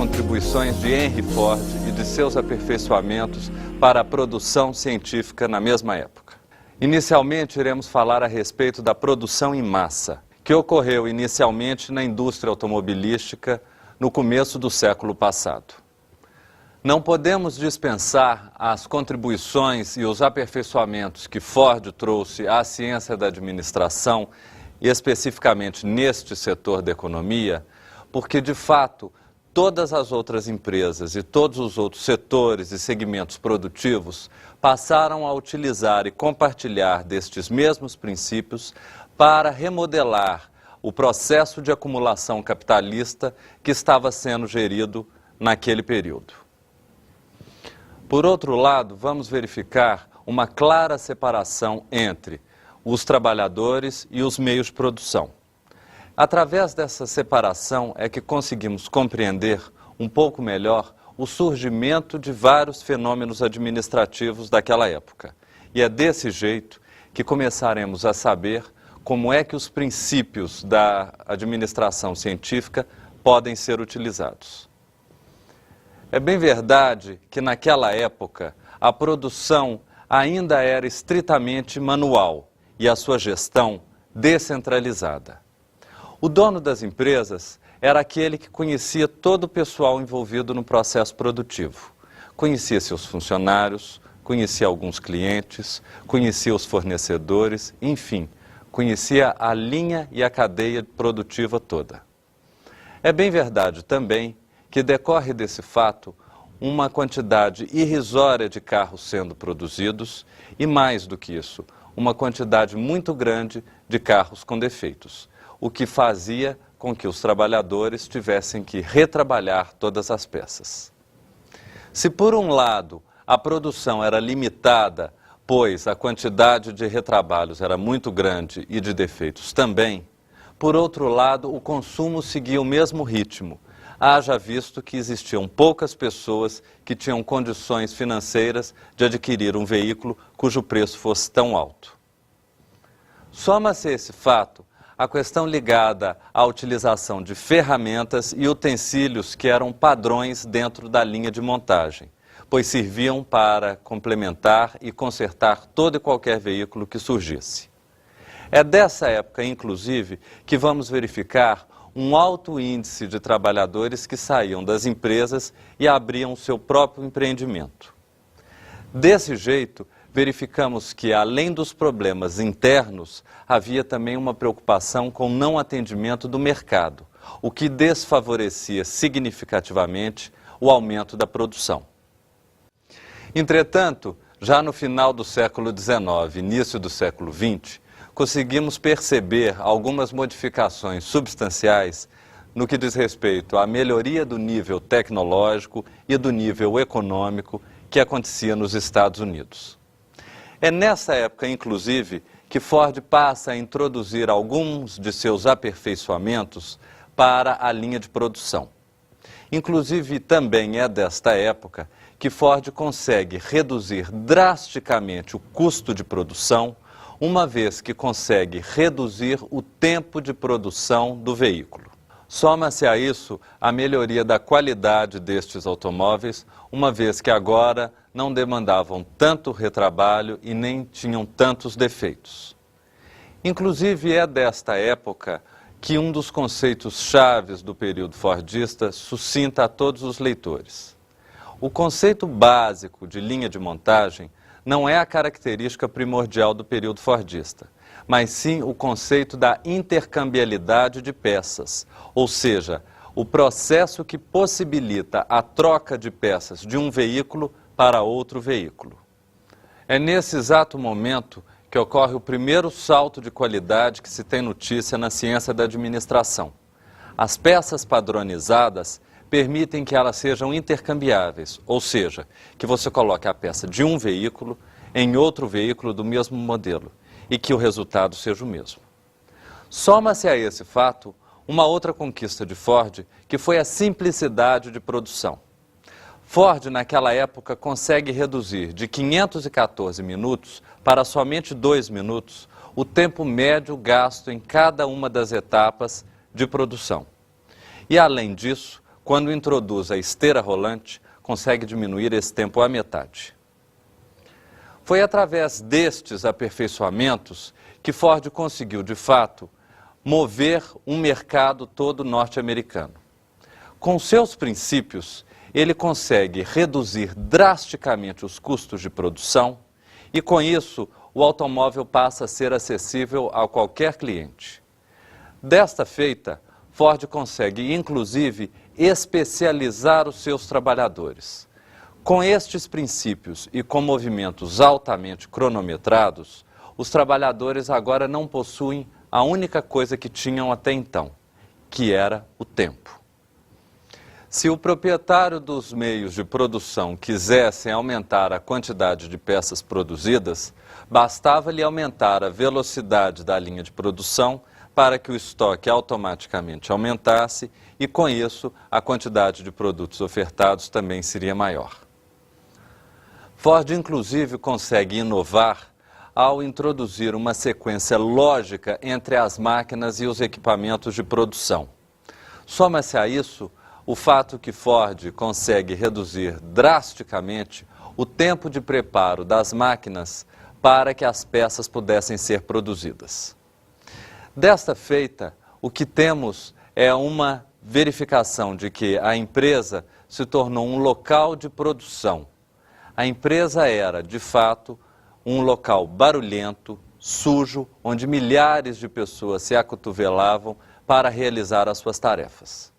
contribuições de Henry Ford e de seus aperfeiçoamentos para a produção científica na mesma época. Inicialmente, iremos falar a respeito da produção em massa, que ocorreu inicialmente na indústria automobilística no começo do século passado. Não podemos dispensar as contribuições e os aperfeiçoamentos que Ford trouxe à ciência da administração, e especificamente neste setor da economia, porque, de fato, todas as outras empresas e todos os outros setores e segmentos produtivos passaram a utilizar e compartilhar destes mesmos princípios para remodelar o processo de acumulação capitalista que estava sendo gerido naquele período. Por outro lado, vamos verificar uma clara separação entre os trabalhadores e os meios de produção. Através dessa separação é que conseguimos compreender um pouco melhor o surgimento de vários fenômenos administrativos daquela época. E é desse jeito que começaremos a saber como é que os princípios da administração científica podem ser utilizados. É bem verdade que naquela época a produção ainda era estritamente manual e a sua gestão descentralizada. O dono das empresas era aquele que conhecia todo o pessoal envolvido no processo produtivo. Conhecia seus funcionários, conhecia alguns clientes, conhecia os fornecedores, enfim, conhecia a linha e a cadeia produtiva toda. É bem verdade também que decorre desse fato uma quantidade irrisória de carros sendo produzidos e, mais do que isso, uma quantidade muito grande de carros com defeitos, o que fazia com que os trabalhadores tivessem que retrabalhar todas as peças. Se por um lado a produção era limitada, pois a quantidade de retrabalhos era muito grande e de defeitos também, por outro lado o consumo seguia o mesmo ritmo, haja visto que existiam poucas pessoas que tinham condições financeiras de adquirir um veículo cujo preço fosse tão alto. Soma-se esse fato a questão ligada à utilização de ferramentas e utensílios que eram padrões dentro da linha de montagem, pois serviam para complementar e consertar todo e qualquer veículo que surgisse. É dessa época, inclusive, que vamos verificar um alto índice de trabalhadores que saíam das empresas e abriam o seu próprio empreendimento. Desse jeito, verificamos que, além dos problemas internos, havia também uma preocupação com o não atendimento do mercado, o que desfavorecia significativamente o aumento da produção. Entretanto, já no final do século XIX, início do século XX, conseguimos perceber algumas modificações substanciais no que diz respeito à melhoria do nível tecnológico e do nível econômico que acontecia nos Estados Unidos. É nessa época, inclusive, que Ford passa a introduzir alguns de seus aperfeiçoamentos para a linha de produção. Inclusive, também é desta época que Ford consegue reduzir drasticamente o custo de produção, uma vez que consegue reduzir o tempo de produção do veículo. Soma-se a isso a melhoria da qualidade destes automóveis, uma vez que agora não demandavam tanto retrabalho e nem tinham tantos defeitos. Inclusive é desta época que um dos conceitos chaves do período fordista sucinta a todos os leitores. O conceito básico de linha de montagem não é a característica primordial do período fordista, mas sim o conceito da intercambiabilidade de peças, ou seja, o processo que possibilita a troca de peças de um veículo para outro veículo. É nesse exato momento que ocorre o primeiro salto de qualidade que se tem notícia na ciência da administração. As peças padronizadas permitem que elas sejam intercambiáveis, ou seja, que você coloque a peça de um veículo em outro veículo do mesmo modelo e que o resultado seja o mesmo. Soma-se a esse fato uma outra conquista de Ford, que foi a simplicidade de produção. Ford, naquela época, consegue reduzir de 514 minutos para somente 2 minutos o tempo médio gasto em cada uma das etapas de produção. E, além disso, quando introduz a esteira rolante, consegue diminuir esse tempo à metade. Foi através destes aperfeiçoamentos que Ford conseguiu, de fato, mover um mercado todo norte-americano. Com seus princípios, ele consegue reduzir drasticamente os custos de produção e, com isso, o automóvel passa a ser acessível a qualquer cliente. Desta feita, Ford consegue, inclusive, especializar os seus trabalhadores. Com estes princípios e com movimentos altamente cronometrados, os trabalhadores agora não possuem a única coisa que tinham até então, que era o tempo. Se o proprietário dos meios de produção quisesse aumentar a quantidade de peças produzidas, bastava-lhe aumentar a velocidade da linha de produção para que o estoque automaticamente aumentasse e, com isso, a quantidade de produtos ofertados também seria maior. Ford, inclusive, consegue inovar ao introduzir uma sequência lógica entre as máquinas e os equipamentos de produção. Soma-se a isso o fato que Ford consegue reduzir drasticamente o tempo de preparo das máquinas para que as peças pudessem ser produzidas. Desta feita, o que temos é uma verificação de que a empresa se tornou um local de produção. A empresa era, de fato, um local barulhento, sujo, onde milhares de pessoas se acotovelavam para realizar as suas tarefas.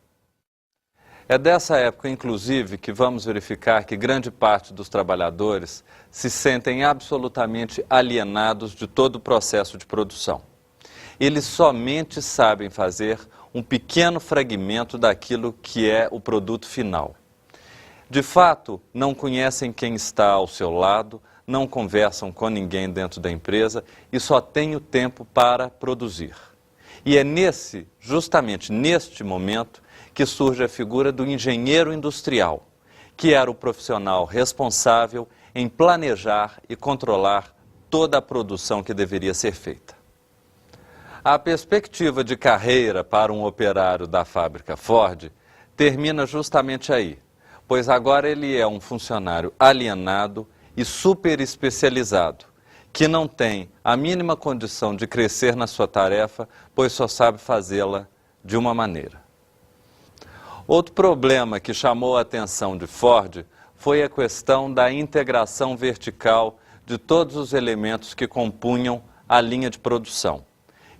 É dessa época, inclusive, que vamos verificar que grande parte dos trabalhadores se sentem absolutamente alienados de todo o processo de produção. Eles somente sabem fazer um pequeno fragmento daquilo que é o produto final. De fato, não conhecem quem está ao seu lado, não conversam com ninguém dentro da empresa e só têm o tempo para produzir. E é justamente neste momento, que surge a figura do engenheiro industrial, que era o profissional responsável em planejar e controlar toda a produção que deveria ser feita. A perspectiva de carreira para um operário da fábrica Ford termina justamente aí, pois agora ele é um funcionário alienado e super especializado, que não tem a mínima condição de crescer na sua tarefa, pois só sabe fazê-la de uma maneira. Outro problema que chamou a atenção de Ford foi a questão da integração vertical de todos os elementos que compunham a linha de produção.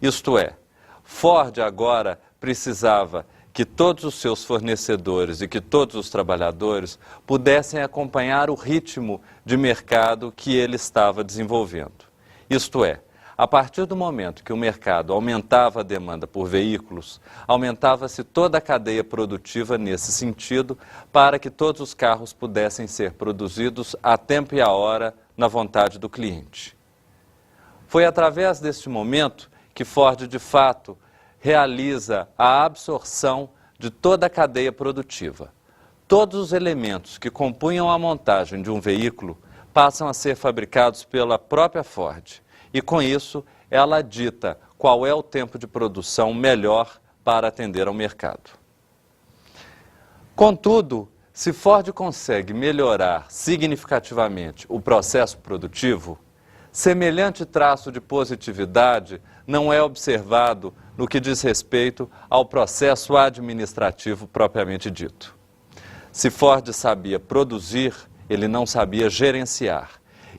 Isto é, Ford agora precisava que todos os seus fornecedores e que todos os trabalhadores pudessem acompanhar o ritmo de mercado que ele estava desenvolvendo. Isto é, a partir do momento que o mercado aumentava a demanda por veículos, aumentava-se toda a cadeia produtiva nesse sentido para que todos os carros pudessem ser produzidos a tempo e a hora na vontade do cliente. Foi através deste momento que Ford, de fato, realiza a absorção de toda a cadeia produtiva. Todos os elementos que compunham a montagem de um veículo passam a ser fabricados pela própria Ford. E, com isso, ela dita qual é o tempo de produção melhor para atender ao mercado. Contudo, se Ford consegue melhorar significativamente o processo produtivo, semelhante traço de positividade não é observado no que diz respeito ao processo administrativo propriamente dito. Se Ford sabia produzir, ele não sabia gerenciar.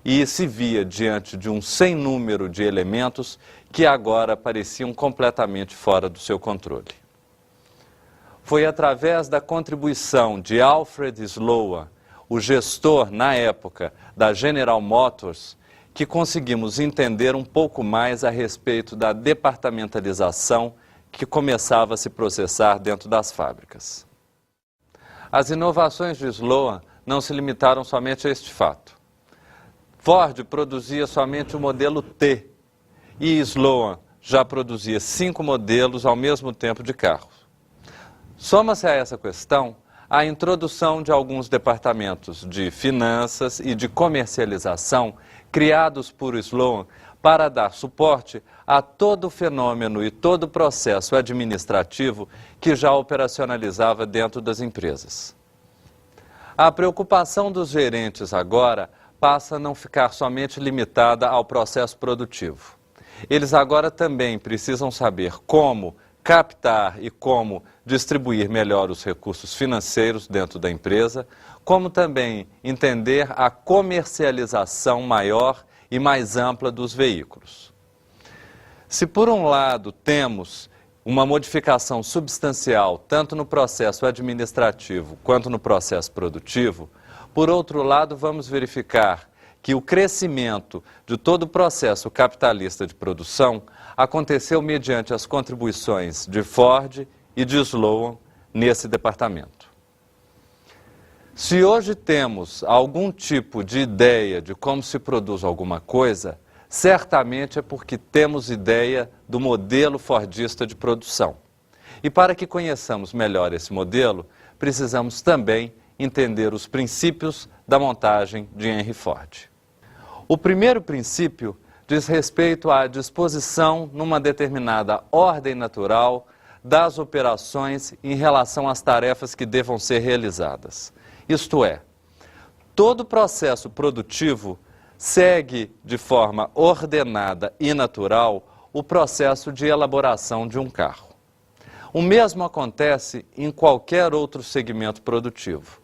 E se via diante de um sem número de elementos que agora pareciam completamente fora do seu controle. Foi através da contribuição de Alfred Sloan, o gestor, na época, da General Motors, que conseguimos entender um pouco mais a respeito da departamentalização que começava a se processar dentro das fábricas. As inovações de Sloan não se limitaram somente a este fato. Ford produzia somente o modelo T e Sloan já produzia 5 modelos ao mesmo tempo de carros. Soma-se a essa questão a introdução de alguns departamentos de finanças e de comercialização criados por Sloan para dar suporte a todo o fenômeno e todo o processo administrativo que já operacionalizava dentro das empresas. A preocupação dos gerentes agora passa a não ficar somente limitada ao processo produtivo. Eles agora também precisam saber como captar e como distribuir melhor os recursos financeiros dentro da empresa, como também entender a comercialização maior e mais ampla dos veículos. Se por um lado temos uma modificação substancial tanto no processo administrativo quanto no processo produtivo, por outro lado vamos verificar que o crescimento de todo o processo capitalista de produção aconteceu mediante as contribuições de Ford e de Sloan nesse departamento. Se hoje temos algum tipo de ideia de como se produz alguma coisa, certamente é porque temos ideia do modelo fordista de produção. E para que conheçamos melhor esse modelo, precisamos também entender os princípios da montagem de Henry Ford. O primeiro princípio diz respeito à disposição numa determinada ordem natural das operações em relação às tarefas que devam ser realizadas. Isto é, todo processo produtivo segue de forma ordenada e natural o processo de elaboração de um carro. O mesmo acontece em qualquer outro segmento produtivo.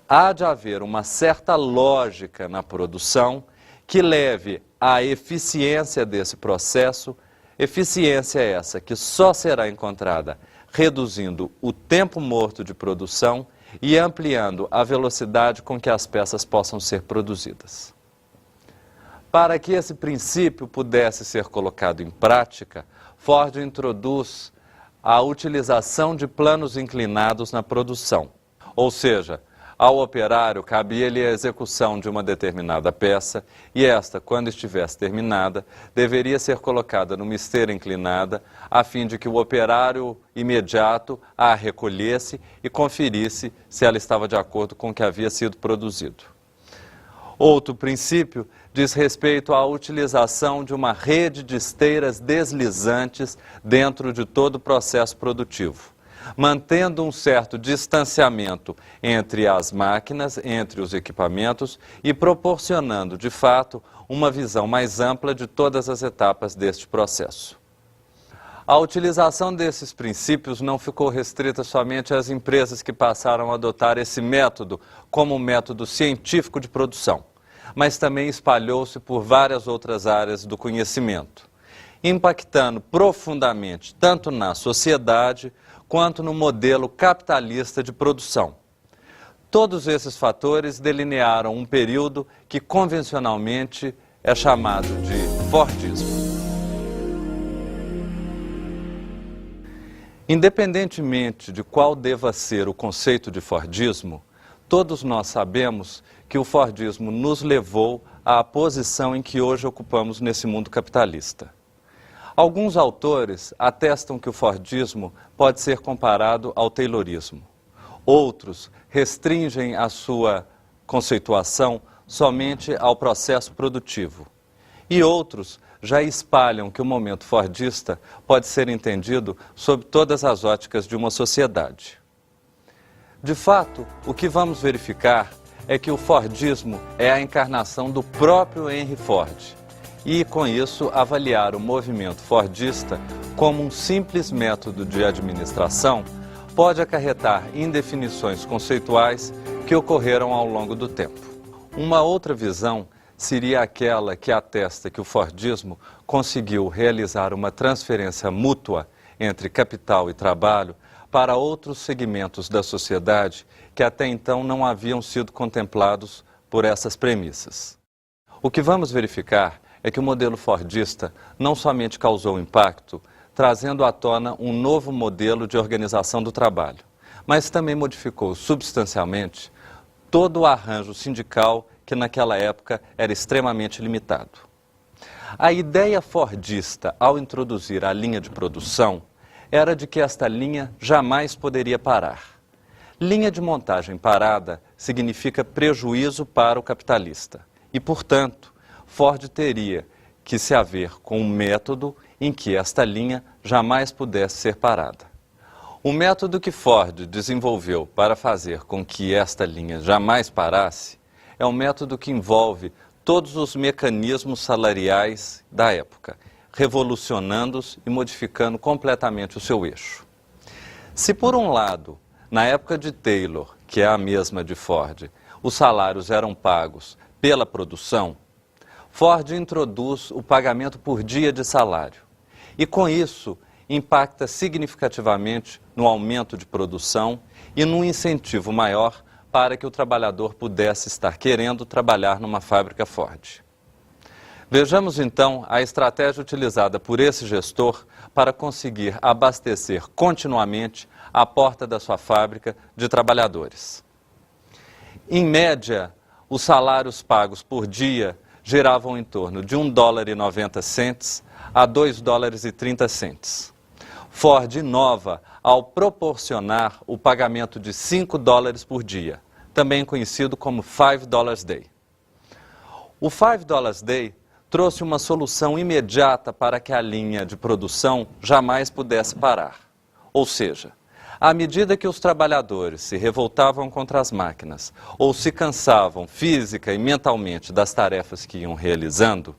Há de haver uma certa lógica na produção que leve à eficiência desse processo, eficiência essa que só será encontrada reduzindo o tempo morto de produção e ampliando a velocidade com que as peças possam ser produzidas. Para que esse princípio pudesse ser colocado em prática, Ford introduz a utilização de planos inclinados na produção, ou seja, ao operário cabia-lhe a execução de uma determinada peça e esta, quando estivesse terminada, deveria ser colocada numa esteira inclinada a fim de que o operário imediato a recolhesse e conferisse se ela estava de acordo com o que havia sido produzido. Outro princípio diz respeito à utilização de uma rede de esteiras deslizantes dentro de todo o processo produtivo, mantendo um certo distanciamento entre as máquinas, entre os equipamentos e proporcionando, de fato, uma visão mais ampla de todas as etapas deste processo. A utilização desses princípios não ficou restrita somente às empresas que passaram a adotar esse método como um método científico de produção, mas também espalhou-se por várias outras áreas do conhecimento, impactando profundamente tanto na sociedade quanto no modelo capitalista de produção. Todos esses fatores delinearam um período que convencionalmente é chamado de Fordismo. Independentemente de qual deva ser o conceito de Fordismo, todos nós sabemos que o Fordismo nos levou à posição em que hoje ocupamos nesse mundo capitalista. Alguns autores atestam que o Fordismo pode ser comparado ao Taylorismo. Outros restringem a sua conceituação somente ao processo produtivo. E outros já espalham que o momento fordista pode ser entendido sob todas as óticas de uma sociedade. De fato, o que vamos verificar é que o Fordismo é a encarnação do próprio Henry Ford, e, com isso, avaliar o movimento fordista como um simples método de administração pode acarretar indefinições conceituais que ocorreram ao longo do tempo. Uma outra visão seria aquela que atesta que o Fordismo conseguiu realizar uma transferência mútua entre capital e trabalho para outros segmentos da sociedade que até então não haviam sido contemplados por essas premissas. O que vamos verificar é que o modelo fordista não somente causou impacto, trazendo à tona um novo modelo de organização do trabalho, mas também modificou substancialmente todo o arranjo sindical que naquela época era extremamente limitado. A ideia fordista, ao introduzir a linha de produção, era de que esta linha jamais poderia parar. Linha de montagem parada significa prejuízo para o capitalista e, portanto, Ford teria que se haver com um método em que esta linha jamais pudesse ser parada. O método que Ford desenvolveu para fazer com que esta linha jamais parasse é um método que envolve todos os mecanismos salariais da época, revolucionando-os e modificando completamente o seu eixo. Se por um lado, na época de Taylor, que é a mesma de Ford, os salários eram pagos pela produção, Ford introduz o pagamento por dia de salário e, com isso, impacta significativamente no aumento de produção e num incentivo maior para que o trabalhador pudesse estar querendo trabalhar numa fábrica Ford. Vejamos então a estratégia utilizada por esse gestor para conseguir abastecer continuamente a porta da sua fábrica de trabalhadores. Em média, os salários pagos por dia giravam em torno de $1,90 a $2,30. Ford inova ao proporcionar o pagamento de $5 por dia, também conhecido como $5 Day. O $5 Day trouxe uma solução imediata para que a linha de produção jamais pudesse parar. Ou seja, à medida que os trabalhadores se revoltavam contra as máquinas ou se cansavam física e mentalmente das tarefas que iam realizando,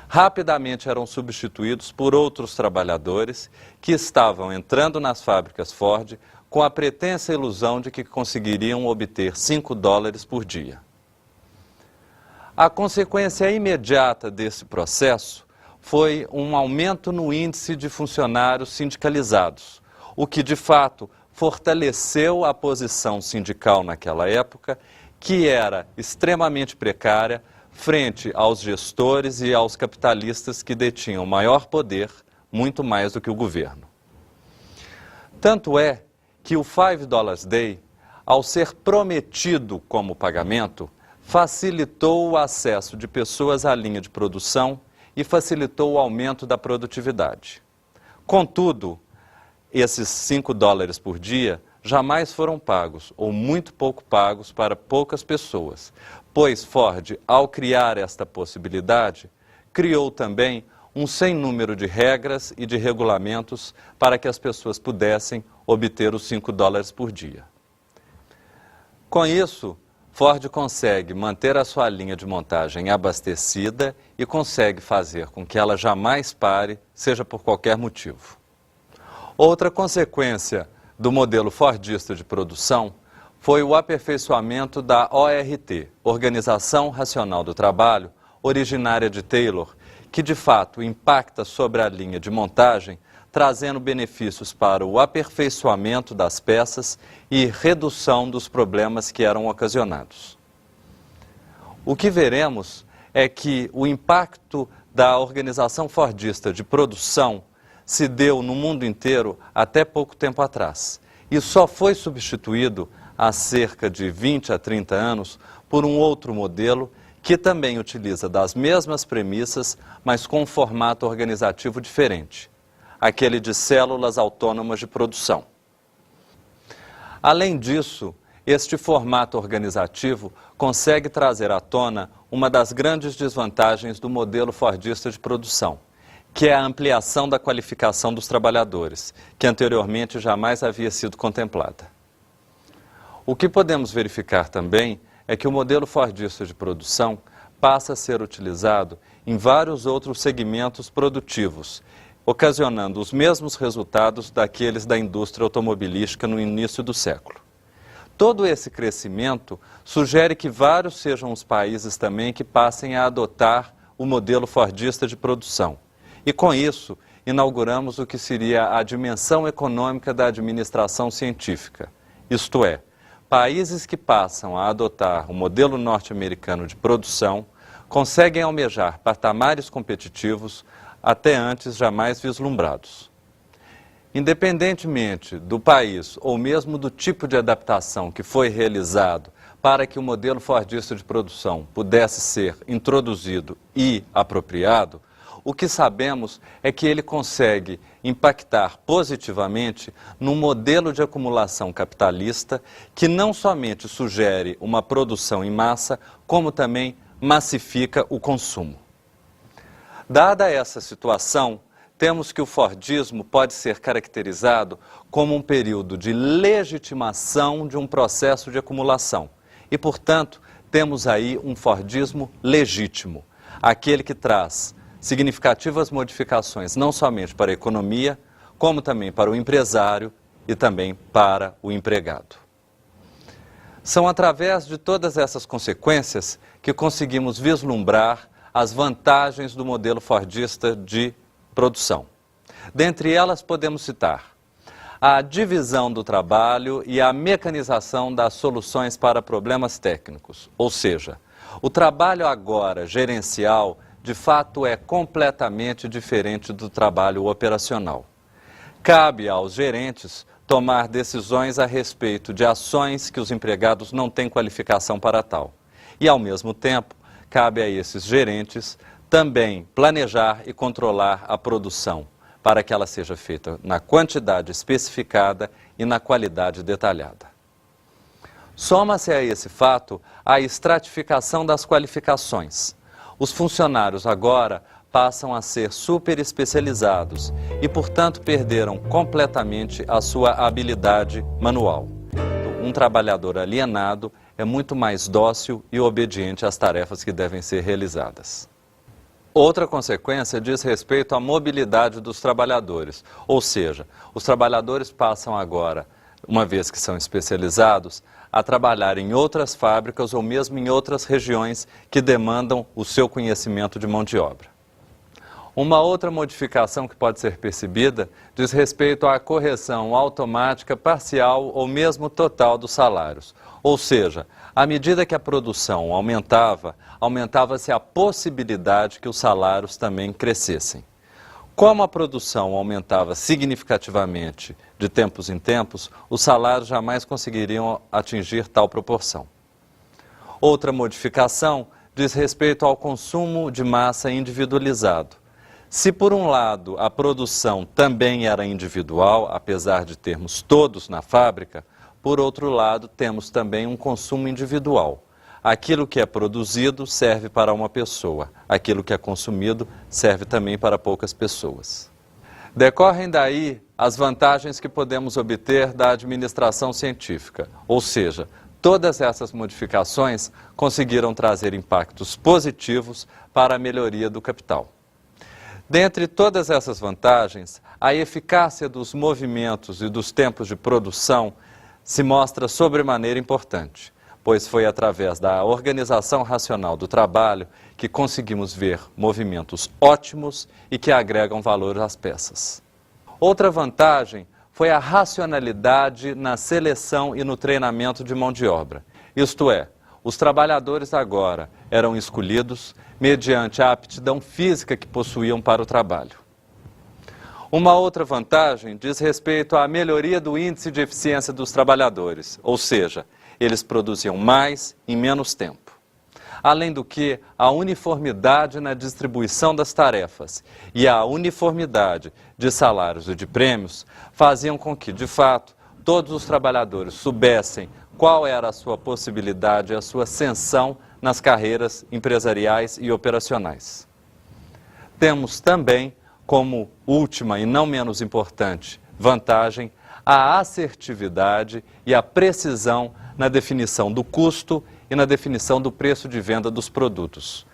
rapidamente eram substituídos por outros trabalhadores que estavam entrando nas fábricas Ford com a pretensa ilusão de que conseguiriam obter $5 por dia. A consequência imediata desse processo foi um aumento no índice de funcionários sindicalizados, o que de fato fortaleceu a posição sindical naquela época, que era extremamente precária frente aos gestores e aos capitalistas que detinham maior poder, muito mais do que o governo. Tanto é que o $5 Day, ao ser prometido como pagamento, facilitou o acesso de pessoas à linha de produção e facilitou o aumento da produtividade. Contudo, esses $5 por dia jamais foram pagos, ou muito pouco pagos para poucas pessoas, pois Ford, ao criar esta possibilidade, criou também um sem número de regras e de regulamentos para que as pessoas pudessem obter os $5 por dia. Com isso, Ford consegue manter a sua linha de montagem abastecida e consegue fazer com que ela jamais pare, seja por qualquer motivo. Outra consequência do modelo fordista de produção foi o aperfeiçoamento da ORT, Organização Racional do Trabalho, originária de Taylor, que de fato impacta sobre a linha de montagem, trazendo benefícios para o aperfeiçoamento das peças e redução dos problemas que eram ocasionados. O que veremos é que o impacto da organização fordista de produção se deu no mundo inteiro até pouco tempo atrás e só foi substituído há cerca de 20 a 30 anos por um outro modelo que também utiliza das mesmas premissas, mas com um formato organizativo diferente, aquele de células autônomas de produção. Além disso, este formato organizativo consegue trazer à tona uma das grandes desvantagens do modelo fordista de produção, que é a ampliação da qualificação dos trabalhadores, que anteriormente jamais havia sido contemplada. O que podemos verificar também é que o modelo fordista de produção passa a ser utilizado em vários outros segmentos produtivos, ocasionando os mesmos resultados daqueles da indústria automobilística no início do século. Todo esse crescimento sugere que vários sejam os países também que passem a adotar o modelo fordista de produção. E com isso, inauguramos o que seria a dimensão econômica da administração científica, isto é, países que passam a adotar o modelo norte-americano de produção conseguem almejar patamares competitivos até antes jamais vislumbrados. Independentemente do país ou mesmo do tipo de adaptação que foi realizado para que o modelo fordista de produção pudesse ser introduzido e apropriado, o que sabemos é que ele consegue impactar positivamente num modelo de acumulação capitalista que não somente sugere uma produção em massa, como também massifica o consumo. Dada essa situação, temos que o fordismo pode ser caracterizado como um período de legitimação de um processo de acumulação. E, portanto, temos aí um fordismo legítimo, aquele que traz significativas modificações não somente para a economia, como também para o empresário e também para o empregado. São através de todas essas consequências que conseguimos vislumbrar as vantagens do modelo fordista de produção. Dentre elas podemos citar a divisão do trabalho e a mecanização das soluções para problemas técnicos, ou seja, o trabalho agora gerencial de fato é completamente diferente do trabalho operacional. Cabe aos gerentes tomar decisões a respeito de ações que os empregados não têm qualificação para tal. E, ao mesmo tempo, cabe a esses gerentes também planejar e controlar a produção, para que ela seja feita na quantidade especificada e na qualidade detalhada. Soma-se a esse fato a estratificação das qualificações. Os funcionários agora passam a ser super especializados e, portanto, perderam completamente a sua habilidade manual. Um trabalhador alienado é muito mais dócil e obediente às tarefas que devem ser realizadas. Outra consequência diz respeito à mobilidade dos trabalhadores, ou seja, os trabalhadores passam agora, uma vez que são especializados, a trabalhar em outras fábricas ou mesmo em outras regiões que demandam o seu conhecimento de mão de obra. Uma outra modificação que pode ser percebida diz respeito à correção automática, parcial ou mesmo total dos salários. Ou seja, à medida que a produção aumentava, aumentava-se a possibilidade que os salários também crescessem. Como a produção aumentava significativamente de tempos em tempos, os salários jamais conseguiriam atingir tal proporção. Outra modificação diz respeito ao consumo de massa individualizado. Se, por um lado, a produção também era individual, apesar de termos todos na fábrica, por outro lado, temos também um consumo individual. Aquilo que é produzido serve para uma pessoa, aquilo que é consumido serve também para poucas pessoas. Decorrem daí as vantagens que podemos obter da administração científica, ou seja, todas essas modificações conseguiram trazer impactos positivos para a melhoria do capital. Dentre todas essas vantagens, a eficácia dos movimentos e dos tempos de produção se mostra sobremaneira importante, pois foi através da organização racional do trabalho que conseguimos ver movimentos ótimos e que agregam valor às peças. Outra vantagem foi a racionalidade na seleção e no treinamento de mão de obra. Isto é, os trabalhadores agora eram escolhidos mediante a aptidão física que possuíam para o trabalho. Uma outra vantagem diz respeito à melhoria do índice de eficiência dos trabalhadores, ou seja, eles produziam mais em menos tempo. Além do que, a uniformidade na distribuição das tarefas e a uniformidade de salários e de prêmios faziam com que, de fato, todos os trabalhadores soubessem qual era a sua possibilidade, a sua ascensão nas carreiras empresariais e operacionais. Temos também, como última e não menos importante vantagem, a assertividade e a precisão na definição do custo e na definição do preço de venda dos produtos.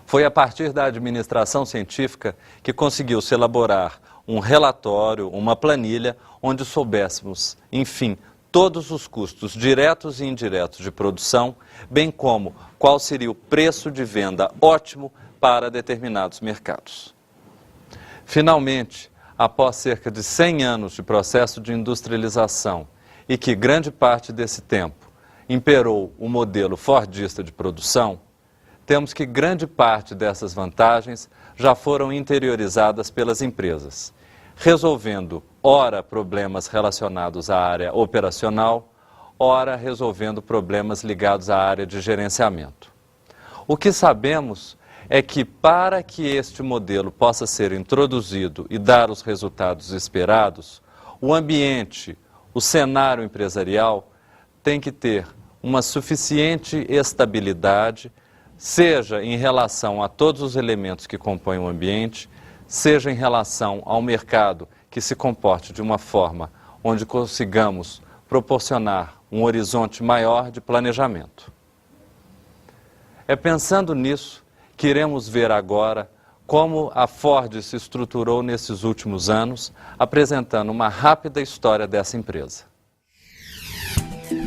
Foi a partir da administração científica que conseguiu-se elaborar um relatório, uma planilha, onde soubéssemos, enfim, todos os custos diretos e indiretos de produção, bem como qual seria o preço de venda ótimo para determinados mercados. Finalmente, após cerca de 100 anos de processo de industrialização e que grande parte desse tempo imperou o modelo fordista de produção, temos que grande parte dessas vantagens já foram interiorizadas pelas empresas, resolvendo, ora, problemas relacionados à área operacional, ora, resolvendo problemas ligados à área de gerenciamento. O que sabemos é que, para que este modelo possa ser introduzido e dar os resultados esperados, o ambiente, o cenário empresarial tem que ter uma suficiente estabilidade, seja em relação a todos os elementos que compõem o ambiente, seja em relação ao mercado que se comporte de uma forma onde consigamos proporcionar um horizonte maior de planejamento. É pensando nisso que iremos ver agora como a Ford se estruturou nesses últimos anos, apresentando uma rápida história dessa empresa.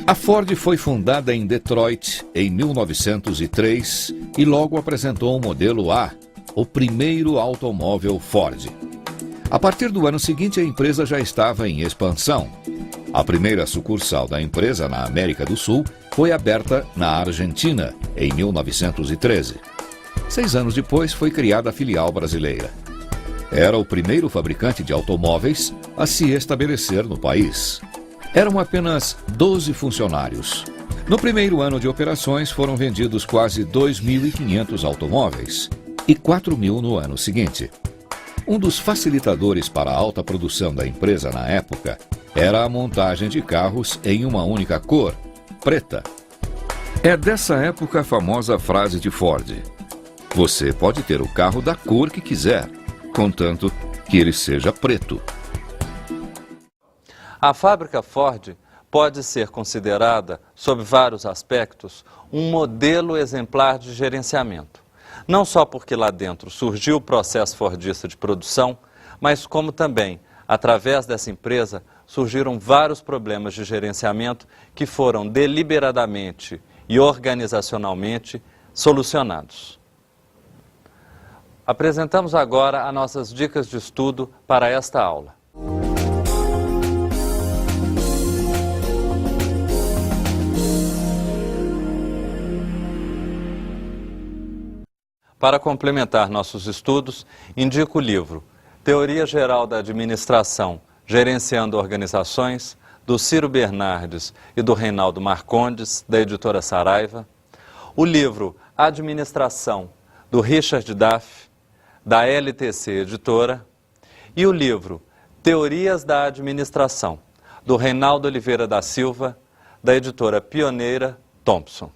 A Ford foi fundada em Detroit em 1903 e logo apresentou o modelo A, o primeiro automóvel Ford. A partir do ano seguinte, a empresa já estava em expansão. A primeira sucursal da empresa na América do Sul foi aberta na Argentina em 1913. 6 anos depois, foi criada a filial brasileira. Era o primeiro fabricante de automóveis a se estabelecer no país. Eram apenas 12 funcionários. No primeiro ano de operações, foram vendidos quase 2.500 automóveis e 4.000 no ano seguinte. Um dos facilitadores para a alta produção da empresa na época era a montagem de carros em uma única cor, preta. É dessa época a famosa frase de Ford: "Você pode ter o carro da cor que quiser, contanto que ele seja preto." A fábrica Ford pode ser considerada, sob vários aspectos, um modelo exemplar de gerenciamento. Não só porque lá dentro surgiu o processo fordista de produção, mas como também, através dessa empresa, surgiram vários problemas de gerenciamento que foram deliberadamente e organizacionalmente solucionados. Apresentamos agora as nossas dicas de estudo para esta aula. Para complementar nossos estudos, indico o livro Teoria Geral da Administração, Gerenciando Organizações, do Ciro Bernardes e do Reinaldo Marcondes, da editora Saraiva, o livro Administração, do Richard Duff, da LTC Editora, e o livro Teorias da Administração, do Reinaldo Oliveira da Silva, da editora Pioneira Thompson.